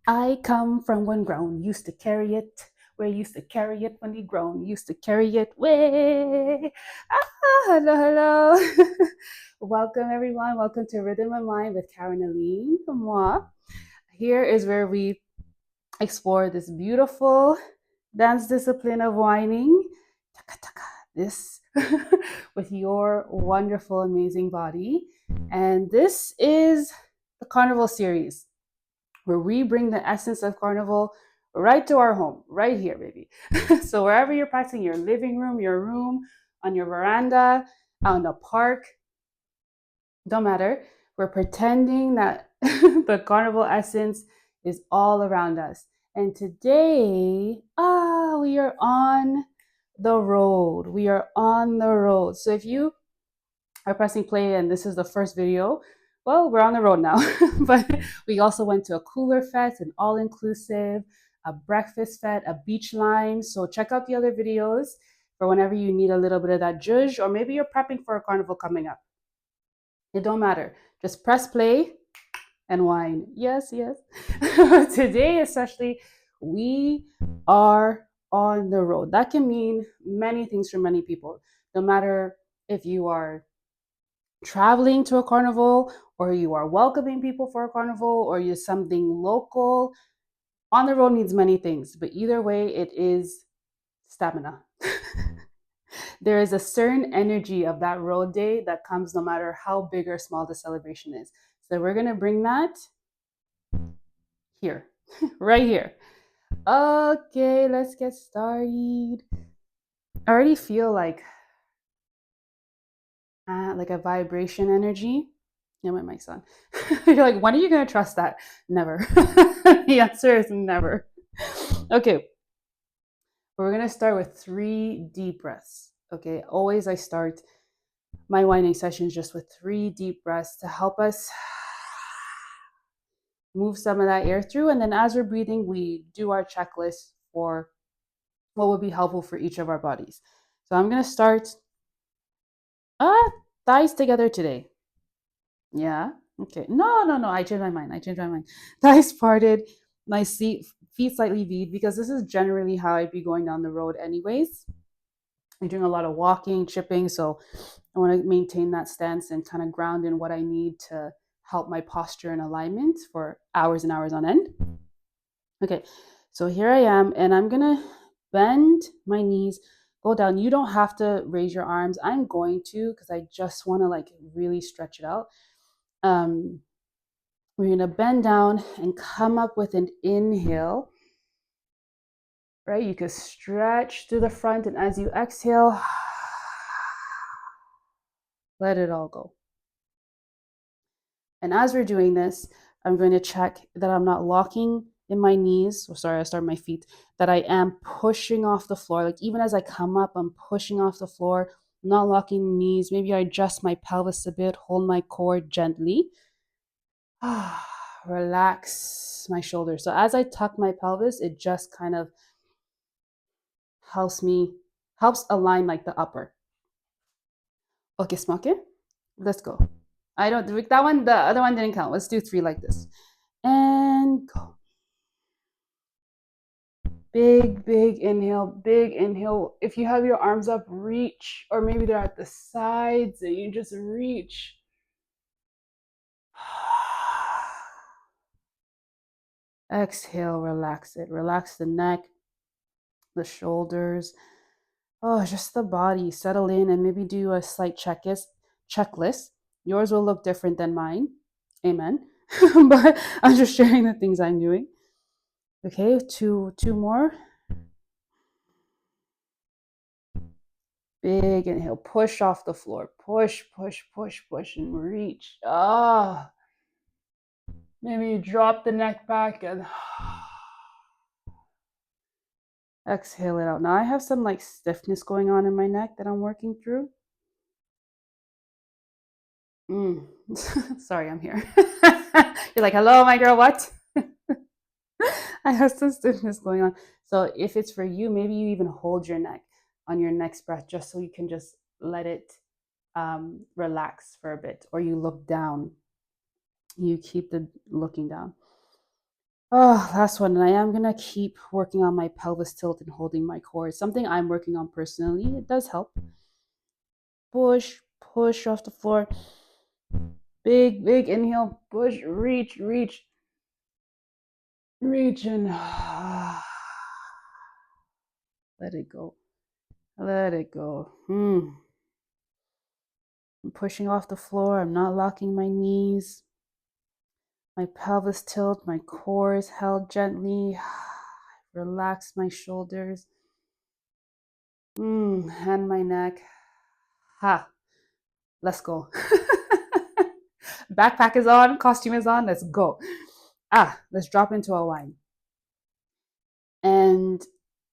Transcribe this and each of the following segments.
I come from one grown, used to carry it. Where used to carry it when we grown, used to carry it way. Hello, hello. Welcome, everyone. Welcome to Rhythm of Mind with Karin and Alleyne. Moi. Here is where we explore this beautiful dance discipline of whining. Taka, taka, this with your wonderful, amazing body. And this is the Carnival series where we bring the essence of Carnival right to our home, right here, baby. So wherever you're practicing, your living room, your room, on your veranda, out in the park, don't matter. We're pretending that the Carnival essence is all around us. And today, we are on the road. We are on the road. So if you are pressing play and this is the first video, well, we're on the road now. But we also went to a cooler fest, an all-inclusive, a breakfast fest, a beach line. So check out the other videos for whenever you need a little bit of that zhuzh, or maybe you're prepping for a carnival coming up. It don't matter. Just press play and whine. Yes, yes. Today, especially, we are on the road. That can mean many things for many people. No matter if you are traveling to a carnival, or you are welcoming people for a carnival, or you're something local. On the road means many things, but either way, it is stamina. There is a certain energy of that road day that comes no matter how big or small the celebration is. So we're going to bring that here, right here. Okay, let's get started. I already feel like a vibration energy. Yeah, my mic's on. You're like, when are you going to trust that? Never. The answer is never. Okay, we're going to start with 3 deep breaths. Okay, always I start my whining sessions just with 3 deep breaths to help us move some of that air through. And then as we're breathing, we do our checklist for what would be helpful for each of our bodies. So I'm going to start thighs together today. Yeah. Okay. No. I changed my mind. Thighs parted, my feet slightly V'd, because this is generally how I'd be going down the road anyways. I'm doing a lot of walking, chipping, so I want to maintain that stance and kind of ground in what I need to help my posture and alignment for hours and hours on end. Okay, so here I am, and I'm gonna bend my knees, go down. You don't have to raise your arms. I'm going to, because I just want to like really stretch it out. We're gonna bend down and come up with an inhale. Right, you can stretch to the front, and as you exhale, let it all go. And as we're doing this, I'm going to check that I'm not locking in my knees. I start my feet. That I am pushing off the floor. Like even as I come up, I'm pushing off the floor, not locking the knees. Maybe I adjust my pelvis a bit, hold my core gently. Relax my shoulders. So as I tuck my pelvis, it just kind of helps align like the upper. Okay, smoke it. Let's go. I don't that one, the other one didn't count. Let's do 3 like this. And go. Big inhale, big inhale. If you have your arms up, reach, or maybe they're at the sides, and you just reach. Exhale, relax it. Relax the neck, the shoulders. Oh, just the body. Settle in and maybe do a slight checklist. Yours will look different than mine. Amen. But I'm just sharing the things I'm doing. Okay, two more. Big inhale, push off the floor. Push, and reach. Maybe you drop the neck back and exhale it out. Now I have some like stiffness going on in my neck that I'm working through. Sorry, I'm here. You're like, hello, my girl, what? I have some stiffness going on. So if it's for you, maybe you even hold your neck on your next breath just so you can just let it relax for a bit, or you look down. You keep the looking down. Oh, last one. And I am going to keep working on my pelvis tilt and holding my core. It's something I'm working on personally. It does help. Push, push off the floor. Big, big inhale. Push, reach, reach, reach, and let it go. Let it go. I'm pushing off the floor. I'm not locking my knees. My pelvis tilt. My core is held gently. Relax my shoulders. And my neck. Ha. Let's go. Backpack is on. Costume is on. Let's go. Let's drop into a wine. And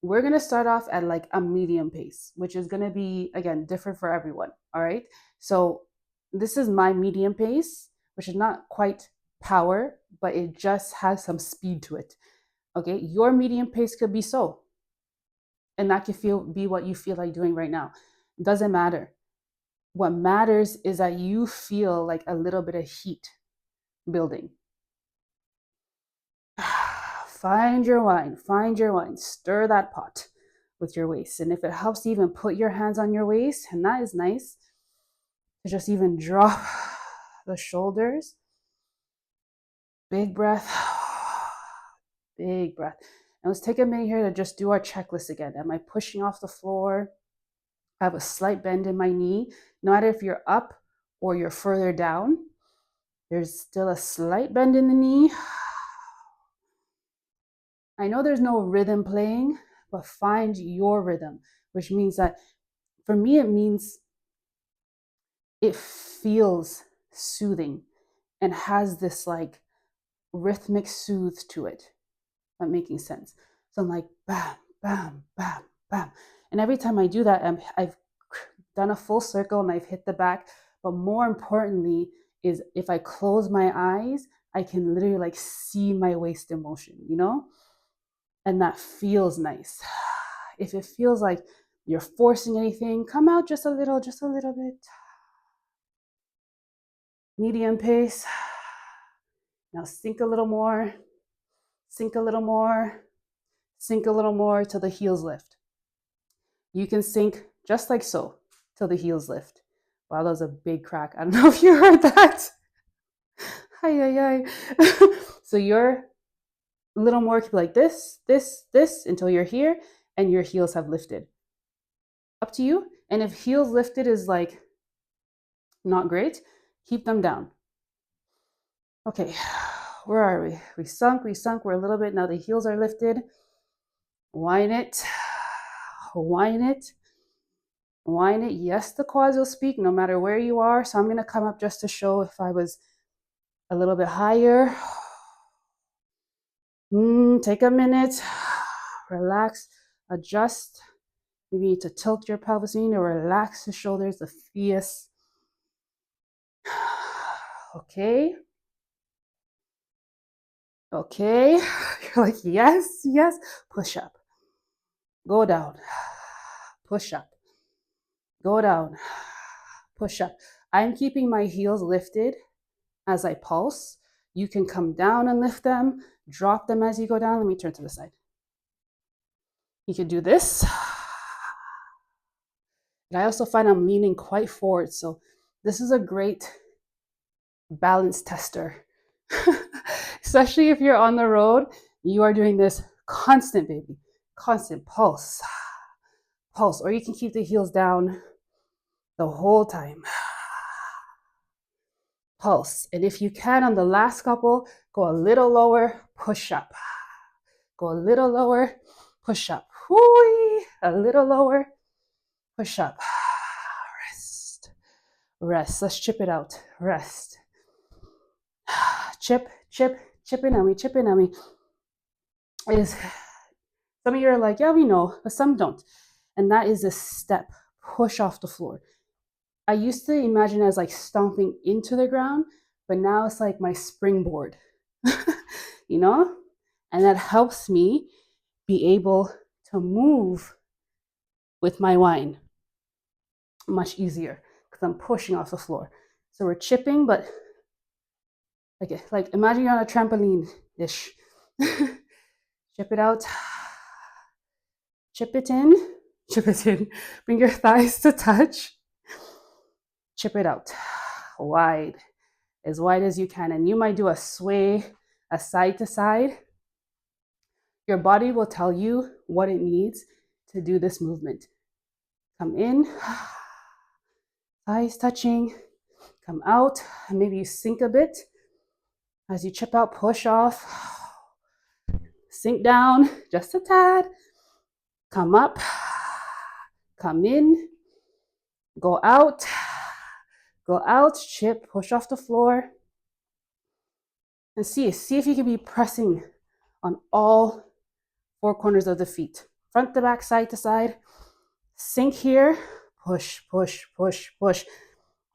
we're going to start off at like a medium pace, which is going to be, again, different for everyone. All right. So this is my medium pace, which is not quite power, but it just has some speed to it. Okay. Your medium pace could be so, and that could be what you feel like doing right now. It doesn't matter. What matters is that you feel like a little bit of heat building. Find your wine, stir that pot with your waist. And if it helps to even put your hands on your waist, and that is nice, to just even drop the shoulders. Big breath, big breath. And let's take a minute here to just do our checklist again. Am I pushing off the floor? I have a slight bend in my knee. No matter if you're up or you're further down, there's still a slight bend in the knee. I know there's no rhythm playing, but find your rhythm, which means that for me, it means it feels soothing and has this like rhythmic soothe to it. That making sense. So I'm like, bam, bam, bam, bam. And every time I do that, I've done a full circle and I've hit the back. But more importantly is if I close my eyes, I can literally like see my waist in motion, you know? And that feels nice. If it feels like you're forcing anything, come out just a little bit. Medium pace. Now sink a little more, sink a little more, sink a little more till the heels lift. You can sink just like so till the heels lift. Wow, that was a big crack. I don't know if you heard that. Hi. So you're a little more like this until you're here and your heels have lifted. Up to you. And if heels lifted is like not great, keep them down. Okay, where are we? We sunk, we're a little bit. Now the heels are lifted. Whine it, whine it, whine it. Yes, the quads will speak no matter where you are. So I'm gonna come up just to show if I was a little bit higher. Take a minute, relax, adjust. Maybe you need to tilt your pelvis, you need to relax the shoulders, the face. Okay. Okay. You're like, yes. Push up. Go down. Push up. Go down. Push up. I'm keeping my heels lifted as I pulse. You can come down and lift them, drop them as you go down. Let me turn to the side. You can do this. And I also find I'm leaning quite forward. So this is a great balance tester. Especially if you're on the road, you are doing this constant, baby. Constant pulse. Pulse. Or you can keep the heels down the whole time. Pulse. And if you can, on the last couple, go a little lower, push up. Go a little lower, push up. Whoo-wee. A little lower, push up. Rest. Rest. Let's chip it out. Rest. Chip, chipping on me. Is some of you are like, yeah, we know, but some don't. And that is a step. Push off the floor. I used to imagine it as like stomping into the ground, but now it's like my springboard, you know? And that helps me be able to move with my wine much easier because I'm pushing off the floor. So we're chipping, but like imagine you're on a trampoline-ish. Chip it out. Chip it in. Chip it in. Bring your thighs to touch. Chip it out. Wide. As wide as you can. And you might do a sway, a side to side. Your body will tell you what it needs to do this movement. Come in. Thighs touching. Come out. And maybe you sink a bit. As you chip out, push off. Sink down just a tad. Come up. Come in. Go out. Go out. Chip. Push off the floor. And see if you can be pressing on all four corners of the feet. Front to back, side to side. Sink here. Push, push, push, push.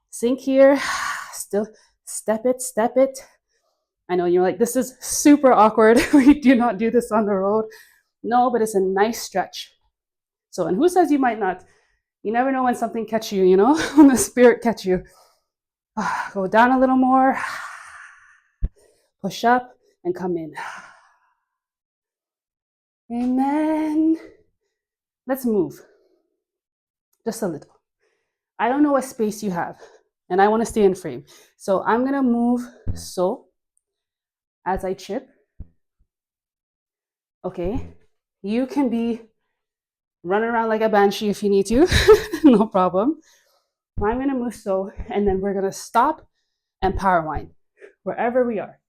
Sink here. Still step it, step it. I know you're like, this is super awkward. We do not do this on the road. No, but it's a nice stretch. So, and who says you might not? You never know when something catch you, you know, when the spirit catch you. Go down a little more. Push up and come in. Amen. Let's move. Just a little. I don't know what space you have, and I want to stay in frame. So I'm going to move so as I chip. Okay. You can be running around like a banshee if you need to. No problem. I'm going to move so, and then we're going to stop and power wind wherever we are.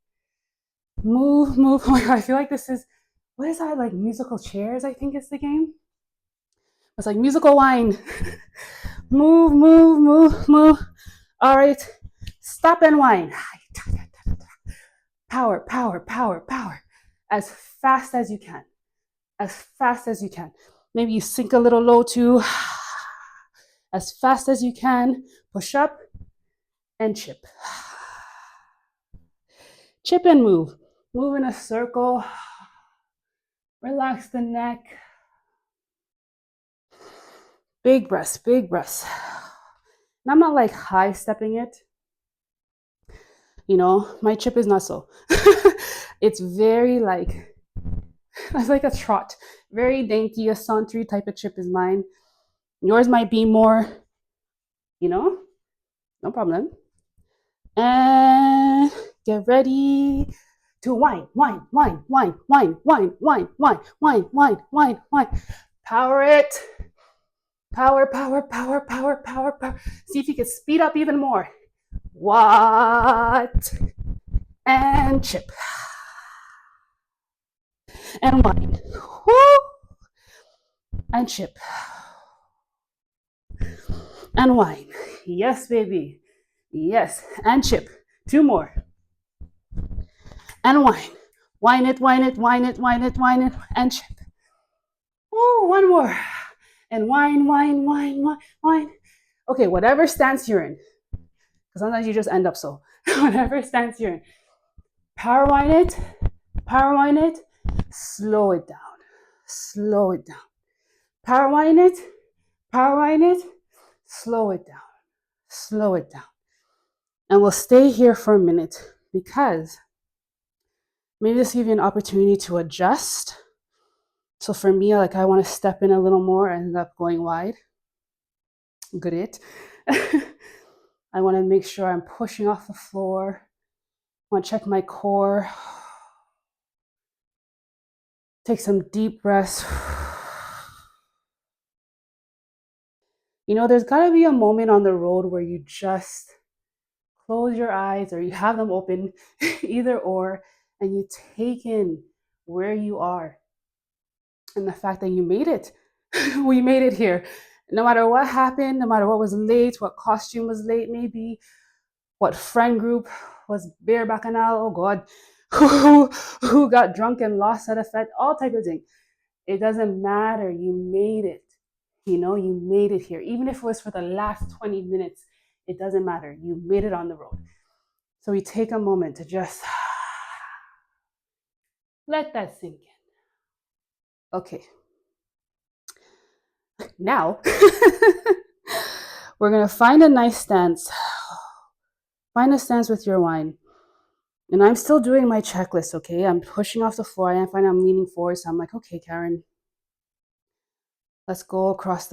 Move, move. Oh my God, I feel like this is, what is that, like musical chairs, I think is the game. It's like musical wine. Move, move, move, move. All right, stop and wind. Power, power, power, power. As fast as you can. As fast as you can. Maybe you sink a little low too. As fast as you can. Push up and chip. Chip and move. Move in a circle. Relax the neck. Big breaths, big breaths. And I'm not like high stepping it. You know, my chip is not so. It's very like, it's like a trot. Very dainty, a sauntery type of chip is mine. Yours might be more, you know, no problem. And get ready to wind, wind, wind, wind, wind, wind, wind, wind, wind, wind, wind, wind. Power it. Power, power, power, power, power, power. See if you can speed up even more. What? And chip. And wind. Woo. And chip. And wind. Yes, baby. Yes. And chip. Two more. And wind. Wind it, wind it, wind it, wind it, wind it, and chip. Oh, one more. And wind, wind, wind, wind, wind. Okay, whatever stance you're in. Because sometimes you just end up so. Whatever stance you're in. Power wind it. Power wind it. Slow it down. Slow it down. Power wind it. Power wind it. Slow it down. Slow it down. And we'll stay here for a minute because maybe this will give you an opportunity to adjust. So for me, like I want to step in a little more and end up going wide. Good it. I want to make sure I'm pushing off the floor. I want to check my core. Take some deep breaths. You know, there's got to be a moment on the road where you just close your eyes or you have them open, either or, and you take in where you are and the fact that you made it. We made it here. No matter what happened, no matter what was late, what costume was late, maybe what friend group was bare bacchanal, oh God, who got drunk and lost at a fete, all type of thing. It doesn't matter. You made it. You know, you made it here. Even if it was for the last 20 minutes, it doesn't matter. You made it on the road. So we take a moment to just let that sink in. Okay. Now, we're going to find a nice stance. Find a stance with your wine. And I'm still doing my checklist, okay? I'm pushing off the floor. I find I'm leaning forward. So I'm like, okay, Karin, let's go across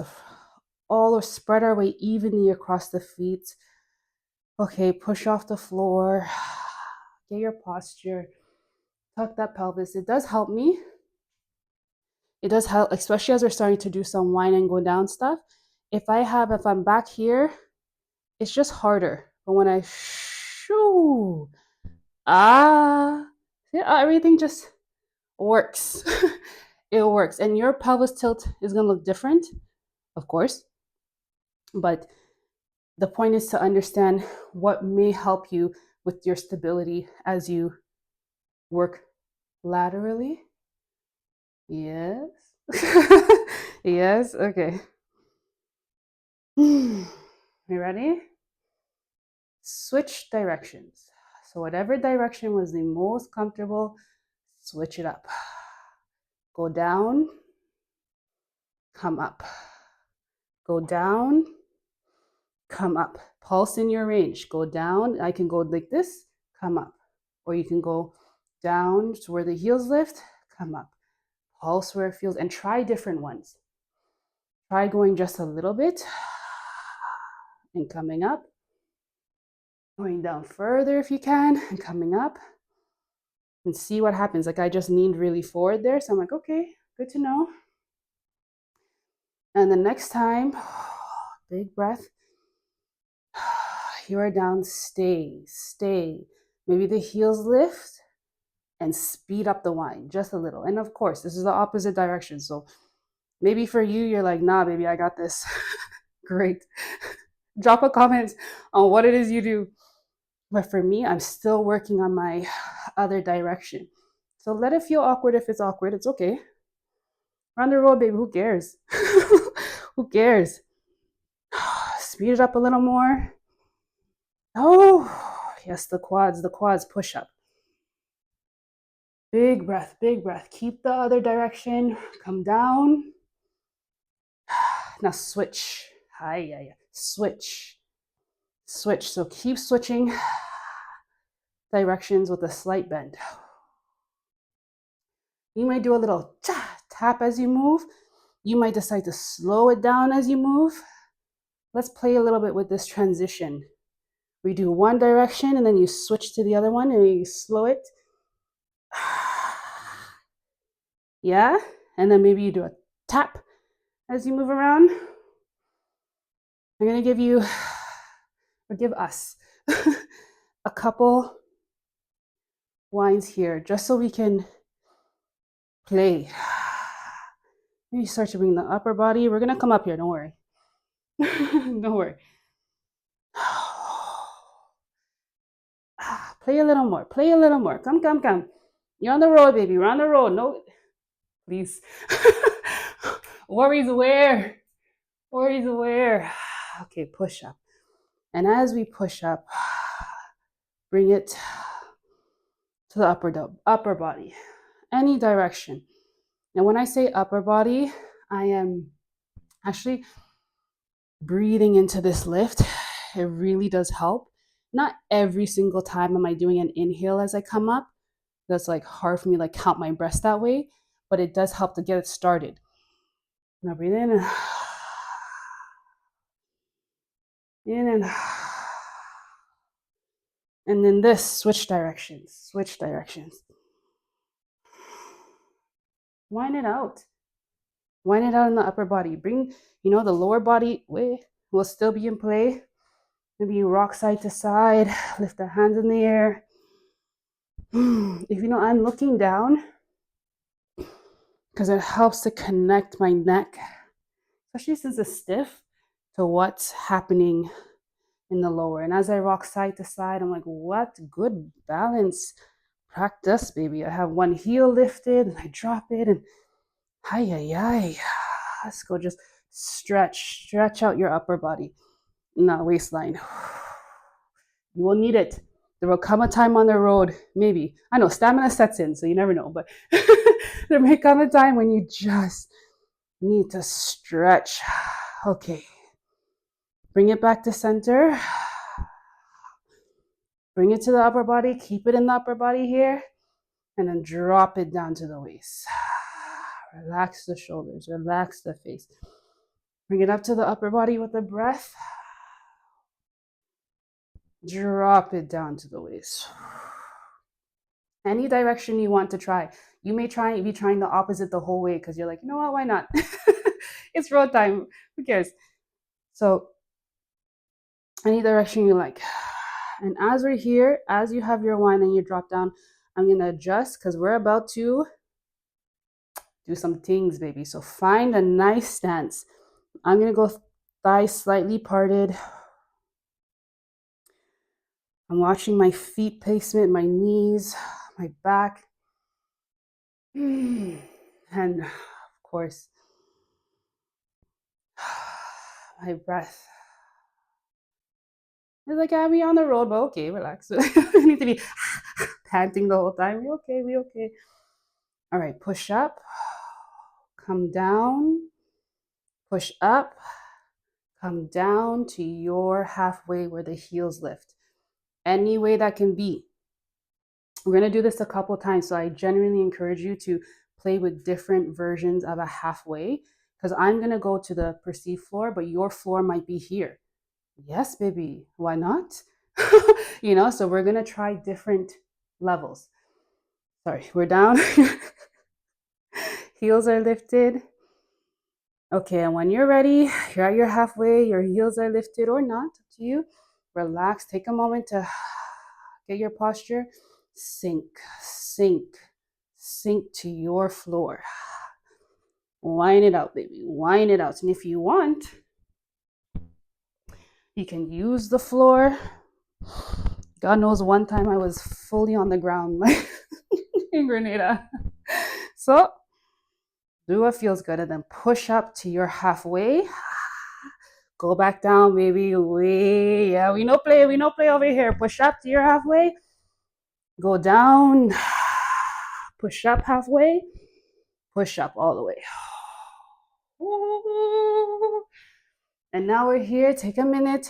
all or spread our weight evenly across the feet. Okay, push off the floor. Get your posture. Tuck that pelvis. It does help me. It does help, especially as we're starting to do some wind and go down stuff. If I'm back here, it's just harder. But when I shoo, everything just works. It works. And your pelvis tilt is going to look different, of course. But the point is to understand what may help you with your stability as you work laterally. Yes. Yes. Okay. You ready? Switch directions. So whatever direction was the most comfortable, switch it up. Go down, come up. Go down, come up. Pulse in your range. Go down. I can go like this, come up. Or you can go down to where the heels lift, come up. Pulse where it feels, and try different ones. Try going just a little bit and coming up. Going down further if you can and coming up. And see what happens. Like I just leaned really forward there. So I'm like, okay, good to know. And the next time, big breath. You are down, stay. Maybe the heels lift and speed up the wind just a little. And of course, this is the opposite direction. So maybe for you, you're like, nah, baby, I got this. Great. Drop a comment on what it is you do. But for me, I'm still working on my other direction. So let it feel awkward if it's awkward. It's okay. Run the road, baby. Who cares? Who cares? Speed it up a little more. Oh, yes, the quads push up. Big breath, big breath. Keep the other direction. Come down. Now switch. Hi, switch. Switch. So keep switching directions with a slight bend. You might do a little tap as you move. You might decide to slow it down as you move. Let's play a little bit with this transition. We do one direction and then you switch to the other one and you slow it. Yeah? And then maybe you do a tap as you move around. I'm going to give us a couple winds here just so we can play. Maybe start to bring the upper body. We're going to come up here. Don't worry. Don't worry. Play a little more. Play a little more. Come. You're on the road, baby. We're on the road. No, please. Worries aware. Okay, push up. And as we push up, bring it to the upper body, any direction. Now, when I say upper body, I am actually breathing into this lift. It really does help. Not every single time am I doing an inhale as I come up. That's like hard for me to like count my breaths that way, but it does help to get it started. Now breathe in and then this, switch directions. Wind it out in the upper body. Bring, the lower body will still be in play. Maybe you rock side to side, lift the hands in the air. If I'm looking down, because it helps to connect my neck, especially since it's stiff, to what's happening in the lower. And as I rock side to side, I'm like, what good balance practice, baby. I have one heel lifted and I drop it and let's go. Just stretch out your upper body, not waistline. You will need it. There will come a time on the road, maybe. I know stamina sets in, so you never know, but there may come a time when you just need to stretch. Okay. Bring it back to center. Bring it to the upper body. Keep it in the upper body here. And then drop it down to the waist. Relax the shoulders. Relax the face. Bring it up to the upper body with the breath. Drop it down to the waist. Any direction you want to try. You may be trying the opposite the whole way because you're like, you know what, why not? It's road time. Who cares? So any direction you like. And as we're here, as you have your wine and you drop down, I'm going to adjust because we're about to do some things, baby. So find a nice stance. I'm going to go thighs slightly parted. I'm watching my feet placement, my knees, my back. And of course, my breath. It's like, we on the road, but okay, relax. We need to be panting the whole time. We okay, we okay. All right, push up, come down, push up, come down to your halfway where the heels lift. Any way that can be. We're going to do this a couple times, so I genuinely encourage you to play with different versions of a halfway because I'm going to go to the perceived floor, but your floor might be here. Yes, baby. Why not? So we're going to try different levels. Sorry, we're down. Heels are lifted. Okay, and when you're ready, you're at your halfway, your heels are lifted or not, up to you. Relax, take a moment to get your posture. Sink, sink, sink to your floor. Wind it out, baby, wind it out. And if you want, you can use the floor. God knows one time I was fully on the ground like in Grenada. So do what feels good and then push up to your halfway. Go back down, baby. Yeah, we no play over here. Push up to your halfway. Go down. Push up halfway. Push up all the way. And now we're here. Take a minute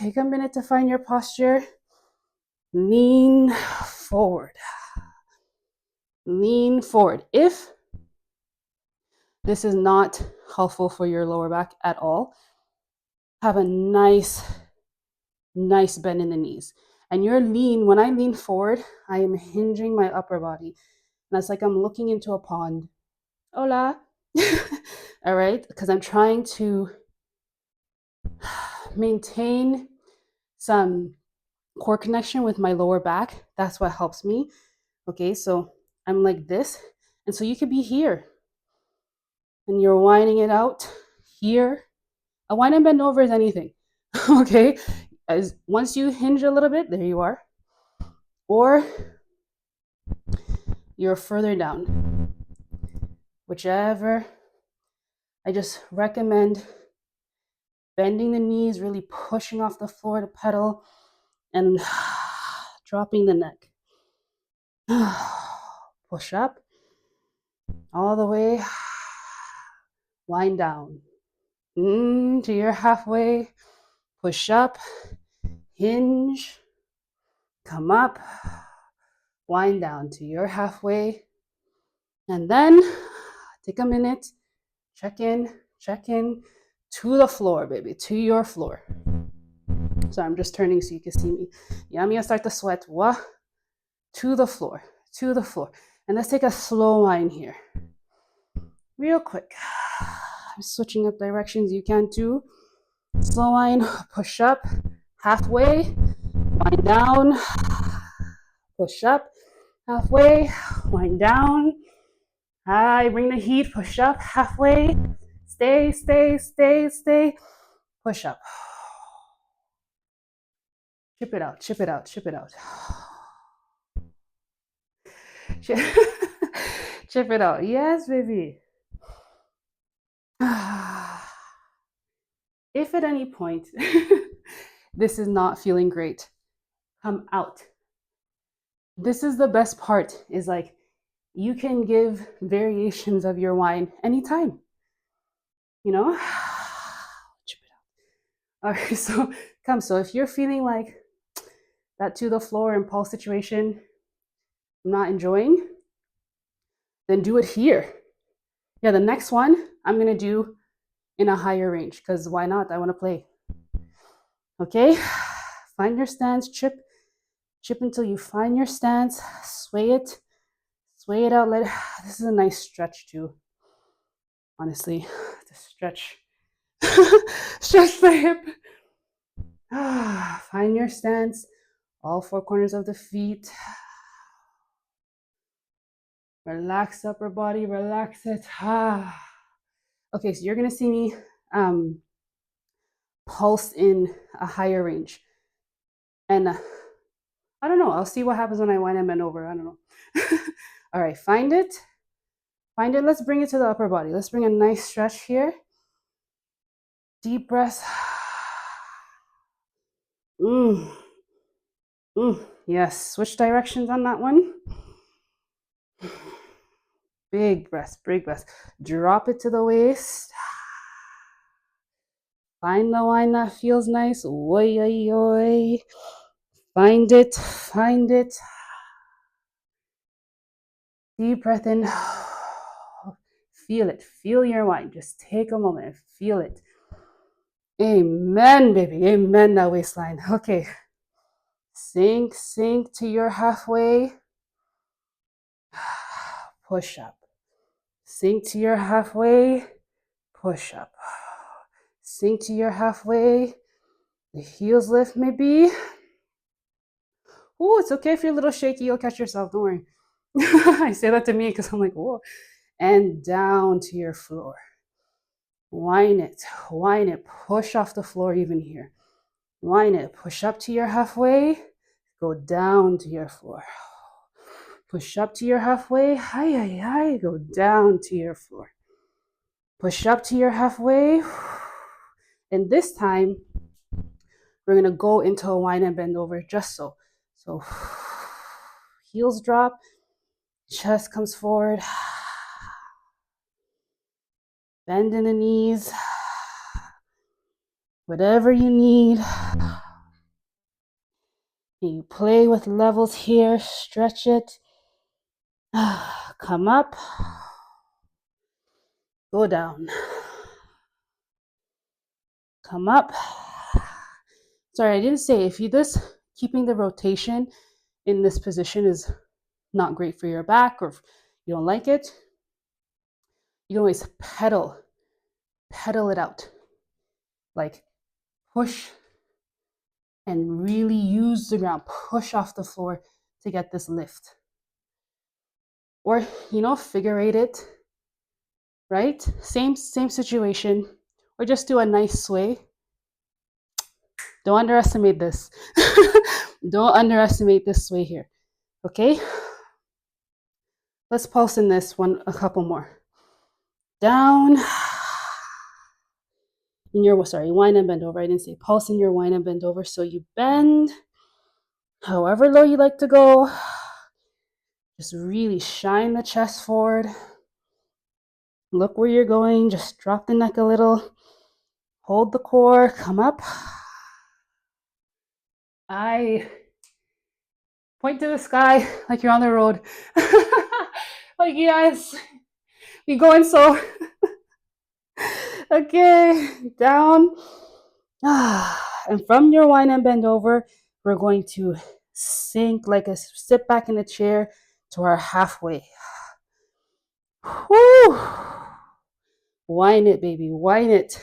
to find your posture. Lean forward. Lean forward. If this is not helpful for your lower back at all, have a nice bend in the knees. And you're lean. When I lean forward, I am hinging my upper body. And it's like I'm looking into a pond. Hola. All right? Because I'm trying to maintain some core connection with my lower back. That's what helps me. Okay, so I'm like this. And so you could be here. And you're winding it out here. A wind and bend over is anything. Okay? As once you hinge a little bit, there you are. Or you're further down. Whichever. I just recommend bending the knees, really pushing off the floor to pedal, and dropping the neck. Push up all the way. Wind down to your halfway. Push up, hinge, come up, wind down to your halfway. And then take a minute, check in to the floor, baby, to your floor. So I'm just turning so you can see me. Yeah, I'm gonna start to sweat. What? To the floor. And let's take a slow line here. Real quick. I'm switching up directions. You can too. Slow line, push up, halfway, wind down, push up, halfway, wind down. Hi, bring the heat, push up, halfway, stay, push up. Chip it out. Chip it out. Yes, baby. If at any point this is not feeling great, come out. This is the best part, is like you can give variations of your wine anytime. Chip it out. All right, so come. So if you're feeling like that to the floor impulse situation I'm not enjoying, then do it here. Yeah, the next one I'm gonna do in a higher range, because why not? I want to play. Okay, find your stance, chip until you find your stance, sway it out. This is a nice stretch too, honestly, to stretch stretch the hip. Find your stance, all four corners of the feet. Relax the upper body, relax it. Okay, so you're gonna see me pulse in a higher range, and I don't know, I'll see what happens when I wind and bend over. I don't know. All right, find it. Let's bring it to the upper body. Let's bring a nice stretch here. Deep breath. Yes, switch directions on that one. Big breath, big breath. Drop it to the waist. Find the line that feels nice. Oi, oi, oi. Find it, find it. Deep breath in. Feel it. Feel your wine. Just take a moment and feel it. Amen, baby. Amen, that waistline. Okay. Sink to your halfway. Push up. Sink to your halfway. Push up. Sink to your halfway. The heels lift maybe. Oh, it's okay if you're a little shaky. You'll catch yourself. Don't worry. I say that to me because I'm like, whoa. And down to your floor. Whine it. Push off the floor even here. Whine it. Push up to your halfway. Go down to your floor. Push up to your halfway. Hi. Go down to your floor. Push up to your halfway. And this time, we're going to go into a whine and bend over just so. So heels drop, chest comes forward. Bend in the knees. Whatever you need. You play with levels here. Stretch it. Come up. Go down. Come up. Sorry, I didn't say if you keeping the rotation in this position is not great for your back, or if you don't like it, you can always pedal it out. Like push and really use the ground. Push off the floor to get this lift. Or, figure eight it, right? Same situation. Or just do a nice sway. Don't underestimate this. Don't underestimate this sway here. Okay? Let's pulse in this one, a couple more. Down. Whine and bend over. I didn't say pulse in your whine and bend over. So you bend however low you like to go. Just really shine the chest forward. Look where you're going. Just drop the neck a little. Hold the core. Come up. I point to the sky like you're on the road. Like, yes, we going so. Okay, down. And from your whine and bend over, we're going to sit back in the chair to our halfway. Woo! Whine it, baby. Whine it.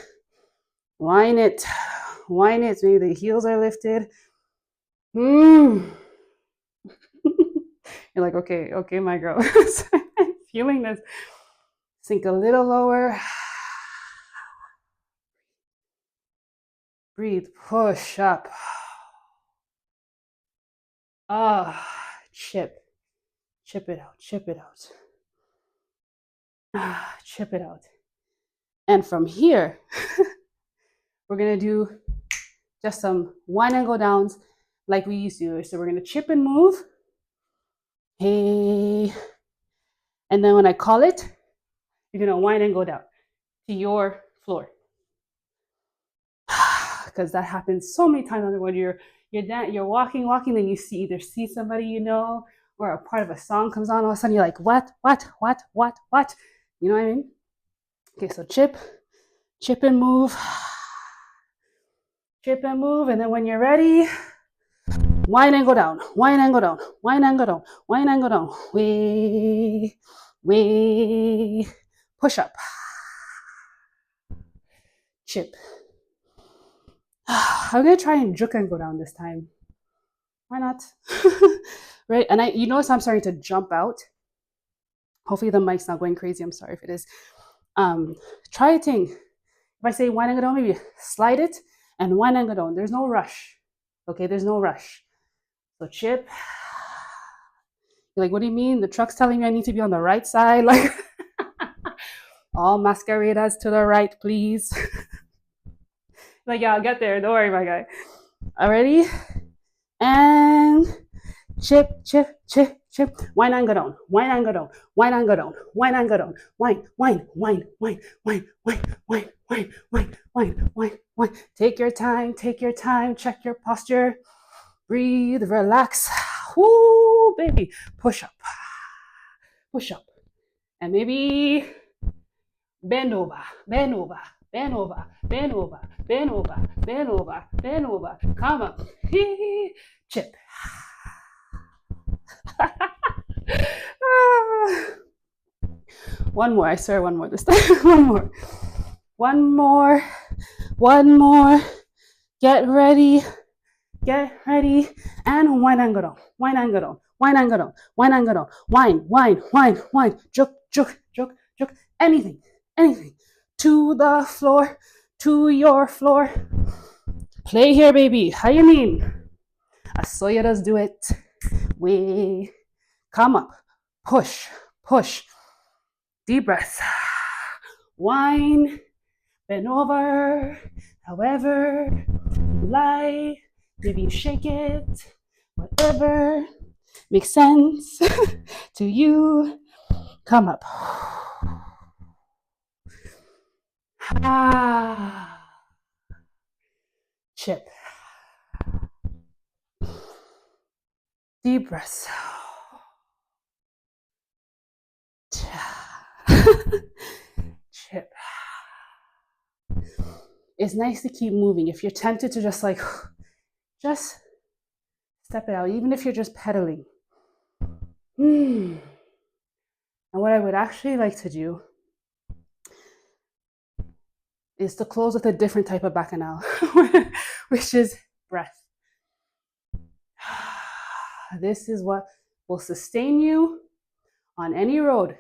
Whine it. Whine it. Maybe the heels are lifted. You're like, okay, my girl. I'm feeling this. Sink a little lower. Breathe. Push up. Chip it out. Chip it out. And from here, we're going to do just some whine and go downs like we used to. So we're going to chip and move. Hey. And then when I call it, you're going to whine and go down to your floor. Because that happens so many times when you're, you're walking, then you either see somebody you know, or a part of a song comes on, all of a sudden you're like, what? You know what I mean? Okay, so chip and move, chip and move, and then when you're ready, wine and go down, wine and go down, wine and go down, wine and go down. Way, push up, chip. I'm gonna try and juke and go down this time. Why not? Right? And you notice I'm starting to jump out. Hopefully the mic's not going crazy. I'm sorry if it is. Try a thing. If I say wine and go down, maybe slide it and wine and go down. There's no rush. Okay, there's no rush. So chip. You're like, what do you mean? The truck's telling me I need to be on the right side. Like, all masqueraders to the right, please. Like, yeah, I'll get there. Don't worry, my guy. Already? And chip, chip, chip, chip. Wine and go down. Wine and go down. Wine and go down. Wine and go down. Wine, wine, wine, wine, wine, wine, wine, wine, wine, wine, wine, wine. Take your time. Take your time. Check your posture. Breathe. Relax. Woo, baby. Push up. Push up. And maybe bend over. Bend over. Bend over. Bend over. Bend over. Bend over. Bend over. Come up. Chip. One more, I swear, one more this time. One more. Get ready, and wine and go down, wine and go down, wine and go down, wine and go down, wine, juke, anything, to the floor, to your floor. Play here, baby. How you mean? I saw you just do it. We come up, push. Deep breath. Wine, bend over, however you like. Maybe you shake it, whatever makes sense to you. Come up. Chip. Deep breaths. Chip. It's nice to keep moving. If you're tempted to just step it out, even if you're just pedaling. And what I would actually like to do is to close with a different type of bacchanal, which is breath. This is what will sustain you on any road.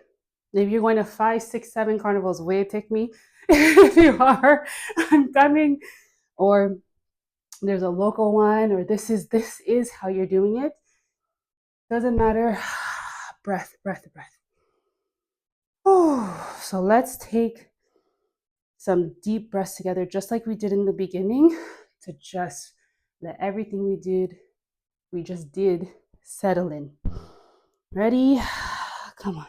Maybe you're going to 5, 6, 7 carnivals, way take me. If you are, I'm coming. Or there's a local one, or this is how you're doing it. Doesn't matter. Breath. Oh, so let's take some deep breaths together, just like we did in the beginning, to just let everything we just did settle in. Ready? Come on.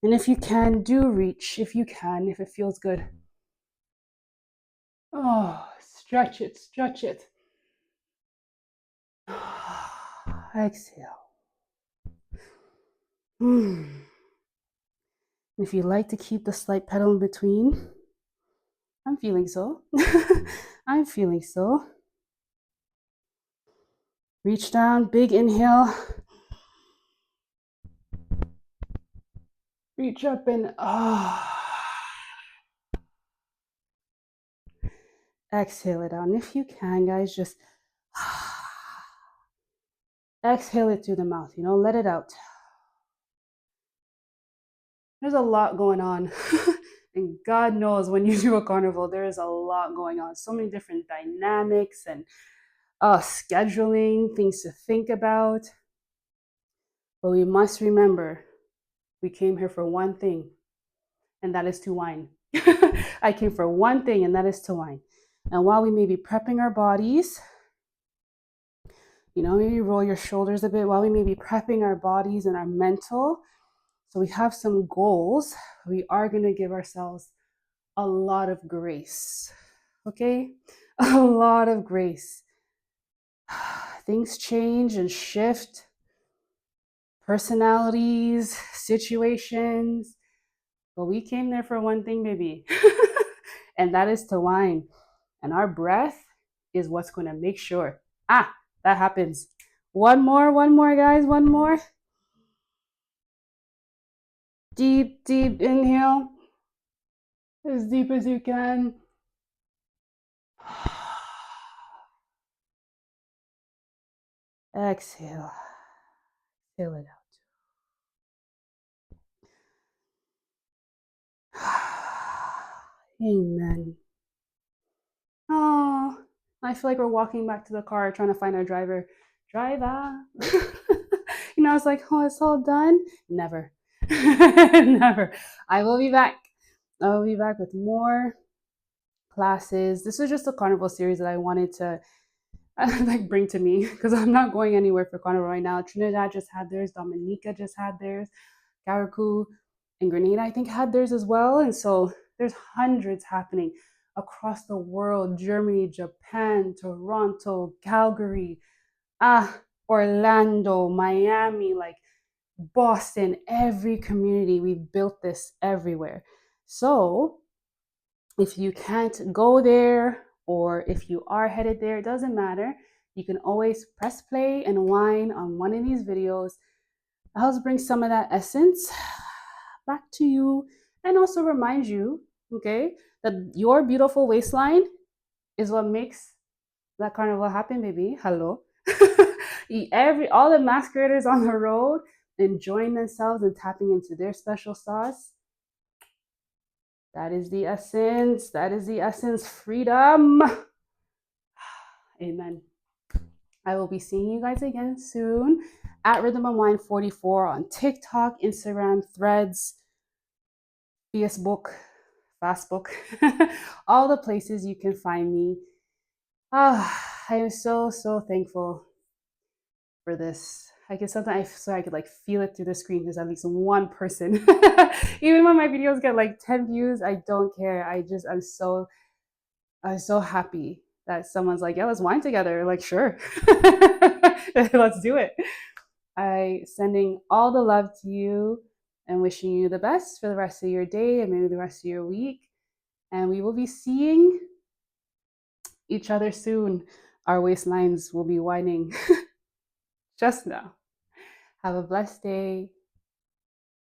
And if you can, do reach. If it feels good. Oh, stretch it. Exhale. If you like to keep the slight pedal in between, I'm feeling so. Reach down, big inhale. Reach up and exhale it out. And if you can, guys, just exhale it through the mouth, let it out. There's a lot going on. And God knows when you do a carnival, there is a lot going on. So many different dynamics and scheduling, things to think about. But we must remember, we came here for one thing, and that is to wine. I came for one thing, and that is to wine. And while we may be prepping our bodies, maybe roll your shoulders a bit, while we may be prepping our bodies and our mental, so we have some goals, we are going to give ourselves a lot of grace. Okay? A lot of grace. Things change and shift, personalities, situations, but we came there for one thing, baby. And that is to wine. And our breath is what's going to make sure. That happens. One more, guys. One more. Deep, deep inhale. As deep as you can. Exhale. Exhale it out. Amen. Oh, I feel like we're walking back to the car trying to find our driver. Driver. I was like, oh, it's all done. Never. Never. I will be back. I will be back with more classes. This was just a carnival series that I wanted to like bring to me because I'm not going anywhere for carnival right now. Trinidad just had theirs. Dominica just had theirs. Carriacou and Grenada, I think, had theirs as well. And so there's hundreds happening across the world: Germany, Japan, Toronto, Calgary, Orlando, Miami, like Boston, every community. We've built this everywhere. So if you can't go there, or if you are headed there, it doesn't matter. You can always press play and whine on one of these videos. It helps bring some of that essence back to you, and also remind you, okay, that your beautiful waistline is what makes that carnival happen, baby. Hello. All the masqueraders on the road enjoying themselves and tapping into their special sauce. That is the essence. That is the essence. Freedom. Amen. I will be seeing you guys again soon at Rhythm of Wine 44 on TikTok, Instagram, Threads, Facebook, all the places you can find me. I am so thankful for this. I could like feel it through the screen. There's at least one person. Even when my videos get like 10 views, I don't care. I'm so happy that someone's like, yeah, let's wine together. Like, sure. Let's do it. I sending all the love to you and wishing you the best for the rest of your day and maybe the rest of your week. And we will be seeing each other soon. Our waistlines will be whining just now. Have a blessed day.